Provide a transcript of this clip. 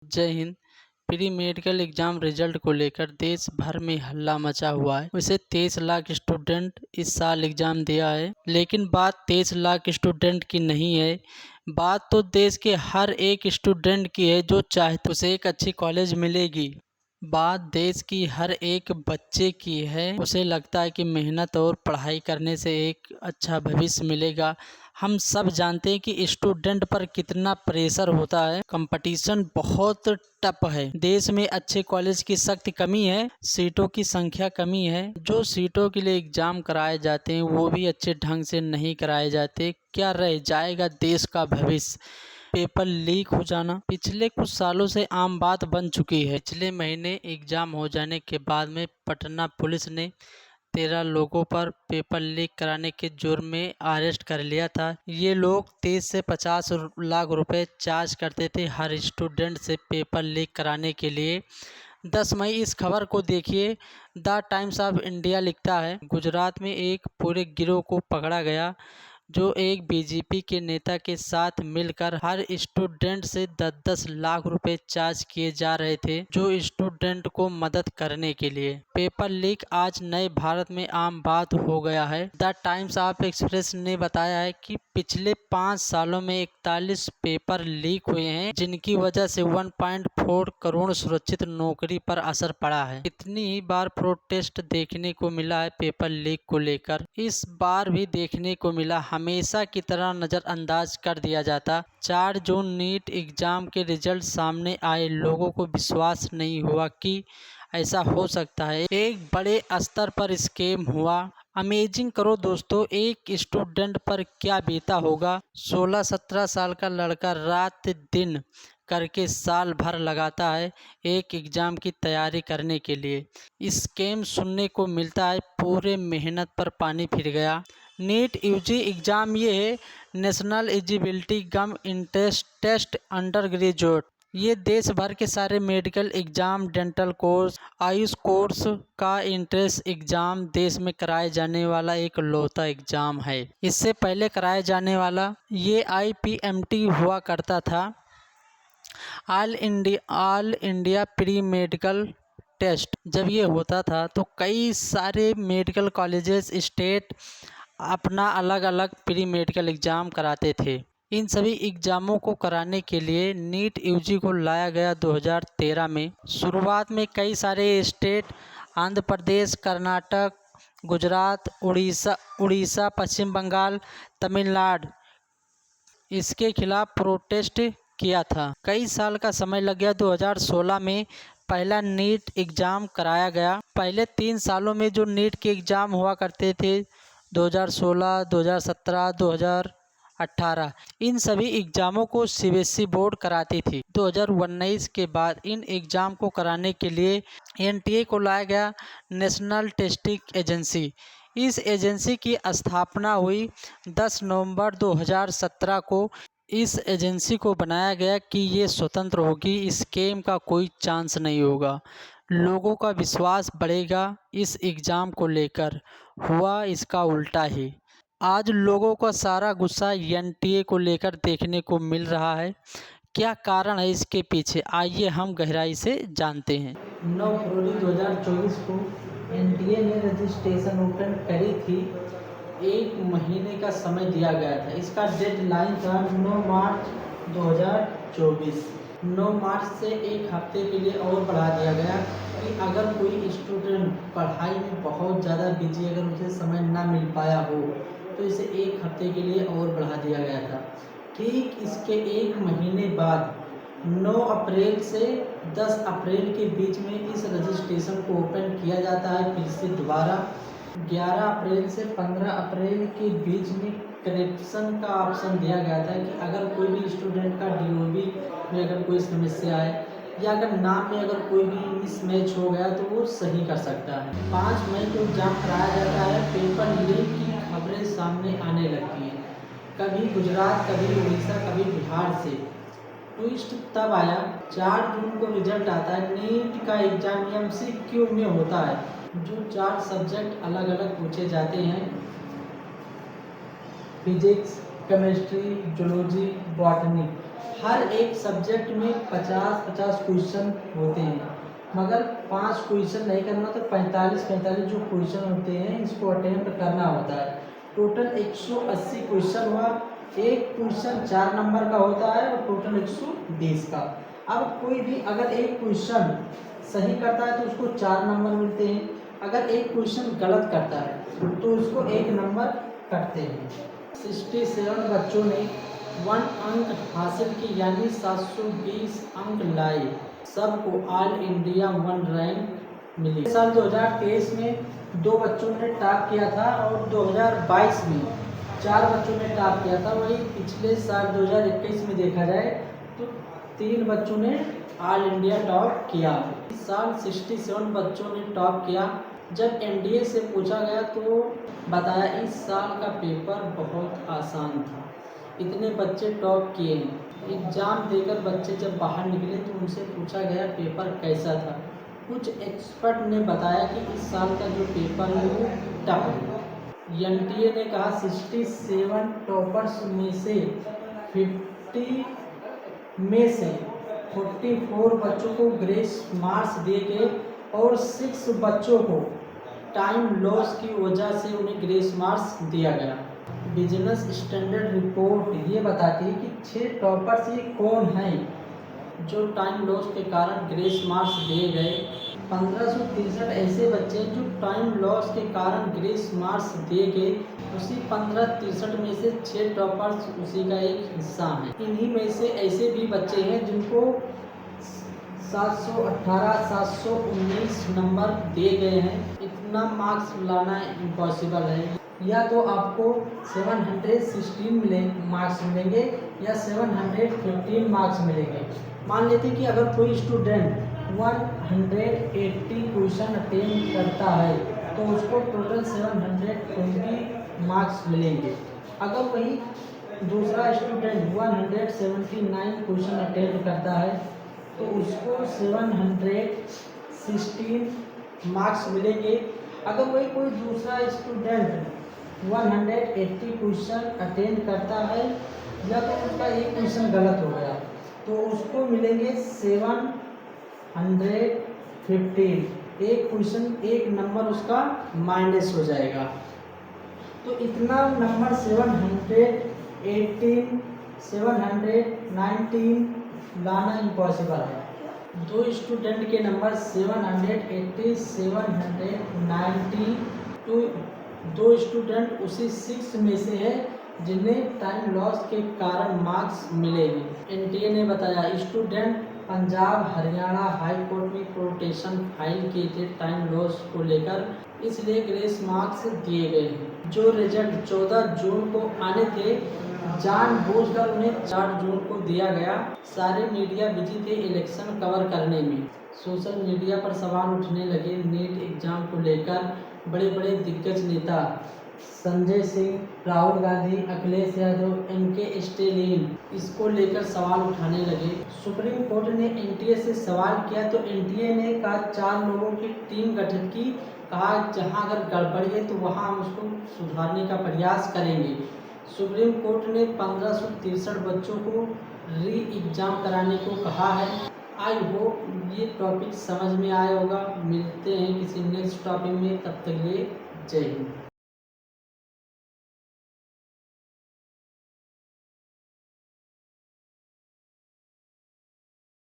जय Hind. Pre medical exam result को लेकर देश भर में हल्ला मचा हुआ है। वैसे 23 लाख स्टूडेंट इस साल एग्जाम दिया है, लेकिन बात 23 लाख स्टूडेंट की नहीं है। बात तो देश के हर एक स्टूडेंट की है जो चाहते उसे एक अच्छी कॉलेज मिलेगी। बात देश की हर एक बच्चे की है, उसे लगता है कि मेहनत और पढ़ाई करने से एक अच्छा भविष्य मिलेगा। हम सब जानते हैं कि स्टूडेंट पर कितना प्रेशर होता है, कंपटीशन बहुत टफ है। देश में अच्छे कॉलेज की सख्त कमी है, सीटों की संख्या कमी है। जो सीटों के लिए एग्जाम कराए जाते हैं वो भी अच्छे ढंग से नहीं कराए जाते। क्या रह जाएगा देश का भविष्य? पेपर लीक हो जाना पिछले कुछ सालों से आम बात बन चुकी है। पिछले महीने एग्जाम हो जाने के बाद में पटना पुलिस ने 13 लोगों पर पेपर लीक कराने के जुर्म में अरेस्ट कर लिया था। ये लोग 30 से 50 लाख रुपए चार्ज करते थे हर स्टूडेंट से पेपर लीक कराने के लिए। 10 मई इस खबर को देखिए। द टाइम्स ऑफ इंडिया लिखता है, गुजरात में एक पूरे गिरोह को पकड़ा गया जो एक बीजेपी के नेता के साथ मिलकर हर स्टूडेंट से 10-10 लाख रुपए चार्ज किए जा रहे थे, जो स्टूडेंट को मदद करने के लिए। पेपर लीक आज नए भारत में आम बात हो गया है। द टाइम्स ऑफ एक्सप्रेस ने बताया है कि पिछले 5 सालों में 41 पेपर लीक हुए हैं, जिनकी वजह से 1.4 करोड़ सुरक्षित नौकरी पर असर पड़ा है। कितनी ही बार प्रोटेस्ट देखने को मिला है पेपर लीक को लेकर, इस बार भी देखने को मिला। हमेशा की तरह नजरअंदाज कर दिया जाता। 4 जून नीट एग्जाम के रिजल्ट सामने आए, लोगों को विश्वास नहीं हुआ कि ऐसा हो सकता है। एक बड़े स्तर पर स्कैम हुआ। अमेजिंग करो दोस्तों, एक स्टूडेंट पर क्या बीता होगा। 16-17 साल का लड़का रात दिन करके साल भर लगाता है एक एग्जाम की तैयारी करने के लिए। स्कैम सुनने को मिलता है, पूरे मेहनत पर पानी फिर गया। नीट यूजी एग्जाम ये है, national eligibility cum entrance test undergraduate. ये देश भर के सारे medical exam, dental course, AYUSH course का एंट्रेंस एग्जाम देश में कराए जाने वाला एक लौता एग्जाम है। इससे पहले कराया जाने वाला ये IPMT हुआ करता था, all India pre medical test. जब ये होता था तो कई सारे मेडिकल कॉलेजेस, स्टेट अपना अलग अलग प्री मेडिकल एग्ज़ाम कराते थे। इन सभी एग्ज़ामों को कराने के लिए नीट यूजी को लाया गया 2013 में। शुरुआत में कई सारे स्टेट, आंध्र प्रदेश, कर्नाटक, गुजरात, उड़ीसा, पश्चिम बंगाल, तमिलनाडु इसके खिलाफ प्रोटेस्ट किया था। कई साल का समय लग गया। 2016 में पहला नीट एग्ज़ाम कराया गया। पहले 3 सालों में जो नीट के एग्ज़ाम हुआ करते थे, 2016, 2017, 2018, इन सभी एग्ज़ामों को CBSE बोर्ड कराती थी। 2019 के बाद इन एग्ज़ाम को कराने के लिए NTA को लाया गया, नेशनल टेस्टिंग एजेंसी। इस एजेंसी की स्थापना हुई 10 नवंबर 2017 को। इस एजेंसी को बनाया गया कि ये स्वतंत्र होगी, स्कैम का कोई चांस नहीं होगा, लोगों का विश्वास बढ़ेगा। इस एग्ज़ाम को लेकर हुआ इसका उल्टा ही। आज लोगों का सारा गुस्सा NTA को लेकर देखने को मिल रहा है। क्या कारण है इसके पीछे, आइए हम गहराई से जानते हैं। 9 फरवरी 2024 को NTA ने रजिस्ट्रेशन ओपन करी थी। 1 महीने का समय दिया गया था। इसका डेडलाइन था 9 मार्च 2024। 9 मार्च से 1 हफ्ते के लिए और बढ़ा दिया गया कि अगर कोई स्टूडेंट पढ़ाई में बहुत ज़्यादा बिजी, अगर उसे समय ना मिल पाया हो तो इसे 1 हफ्ते के लिए और बढ़ा दिया गया था। ठीक इसके 1 महीने बाद 9 अप्रैल से 10 अप्रैल के बीच में इस रजिस्ट्रेशन को ओपन किया जाता है फिर से दोबारा। 11 अप्रैल से 15 अप्रैल के बीच में करेक्शन का ऑप्शन दिया गया था कि अगर कोई भी स्टूडेंट का DOB में अगर कोई समस्या है या अगर नाम में अगर कोई भी मिसमैच हो गया तो वो सही कर सकता है। 5 मई को एग्जाम कराया जाता है। पेपर लीक की खबरें सामने आने लगती हैं, कभी गुजरात, कभी उड़ीसा, कभी बिहार से। ट्विस्ट तब आया, 4 जून को रिजल्ट आता है। नीट का एग्जाम MCQ में होता है, जो 4 सब्जेक्ट अलग अलग पूछे जाते हैं, फिजिक्स, केमिस्ट्री, जूलॉजी, बॉटनी। हर एक सब्जेक्ट में 50-50 क्वेश्चन होते हैं, मगर 5 क्वेश्चन नहीं करना तो 45-45 जो क्वेश्चन होते हैं इसको अटेम्प्ट करना होता है। टोटल 180 क्वेश्चन हुआ। एक क्वेश्चन 4 नंबर का होता है और टोटल 120 का। अब कोई भी अगर एक क्वेश्चन सही करता है तो उसको 4 नंबर मिलते हैं, अगर एक क्वेश्चन गलत करता है तो उसको 1 नंबर कटते हैं। 67 बच्चों ने 1 अंक हासिल की, यानी 720 अंक लाए। सबको ऑल इंडिया 1 रैंक मिली। साल 2023 में 2 बच्चों ने टॉप किया था और 2022 में 4 बच्चों ने टॉप किया था। वही पिछले साल 2021 में देखा जाए तो 3 बच्चों ने ऑल इंडिया टॉप किया। इस साल 67 बच्चों ने टॉप किया। जब एनडीए से पूछा गया तो बताया इस साल का पेपर बहुत आसान था, इतने बच्चे टॉप किए हैं। एग्ज़ाम देकर बच्चे जब बाहर निकले तो उनसे पूछा गया पेपर कैसा था। कुछ एक्सपर्ट ने बताया कि इस साल का जो पेपर है वो टफ है। एनटीए ने कहा 67 टॉपर्स में से 50 में से 44 बच्चों को ग्रेस मार्क्स दिए गए और 6 बच्चों को टाइम लॉस की वजह से उन्हें ग्रेस मार्क्स दिया गया। बिजनेस स्टैंडर्ड रिपोर्ट ये बताती है कि 6 टॉपर्स ये कौन हैं जो टाइम लॉस के कारण ग्रेस मार्क्स दिए गए। 1563 ऐसे बच्चे जो टाइम लॉस के कारण ग्रेस मार्क्स दिए गए। उसी 1563 में से 6 टॉपर्स उसी का एक हिस्सा हैं। इन्हीं में से ऐसे भी बच्चे हैं जिनको 718 719 नंबर दिए गए हैं। इतना मार्क्स लाना इम्पॉसिबल है। या तो आपको 716 मार्क्स मिलेंगे या 715 मार्क्स मिलेंगे। मान लेते हैं कि अगर कोई स्टूडेंट 180 क्वेश्चन अटेम्प्ट करता है तो उसको टोटल 720 मार्क्स मिलेंगे। अगर वही दूसरा स्टूडेंट 179 क्वेश्चन अटेम्प्ट करता है तो उसको 716 मार्क्स मिलेंगे। अगर वही कोई दूसरा स्टूडेंट 180 क्वेश्चन अटेम्प्ट करता है या तो उसका एक क्वेश्चन गलत हो गया तो उसको मिलेंगे 715। एक क्वेश्चन एक नंबर उसका माइनस हो जाएगा। तो इतना नंबर 718 719 लाना इम्पॉसिबल है। 2 स्टूडेंट के नंबर 780 790 तो 2 स्टूडेंट उसी 6 में से है जिन्हें टाइम लॉस के कारण मार्क्स मिले हैं। एनटीए ने बताया student Punjab Haryana high court में प्रोटेशन फाइल किए थे टाइम लॉस को लेकर, इसलिए ग्रेस मार्क्स दिए गए हैं। जो रिजल्ट 14 जून को आने थे जानबूझकर उन्हें 4 जून को दिया गया। सारे मीडिया बिजी थे इलेक्शन कवर करने में। सोशल मीडिया पर सवाल उठने लगे नीट एग्जाम को लेकर। बड़े बड़े दिग्गज नेता संजय सिंह, राहुल गांधी, अखिलेश यादव, एमके स्टैलिन इसको लेकर सवाल उठाने लगे। सुप्रीम कोर्ट ने एनटीए से सवाल किया तो एनटीए ने कहा 4 लोगों की टीम गठित की। कहा जहां अगर गड़बड़ी है तो वहां हम उसको सुधारने का प्रयास करेंगे। सुप्रीम कोर्ट ने 1563 बच्चों को री एग्ज़ाम कराने को कहा है। आई होप ये टॉपिक समझ में आया होगा। मिलते हैं किसी नेक्स्ट टॉपिक में, तब तक लिए जय हिंद।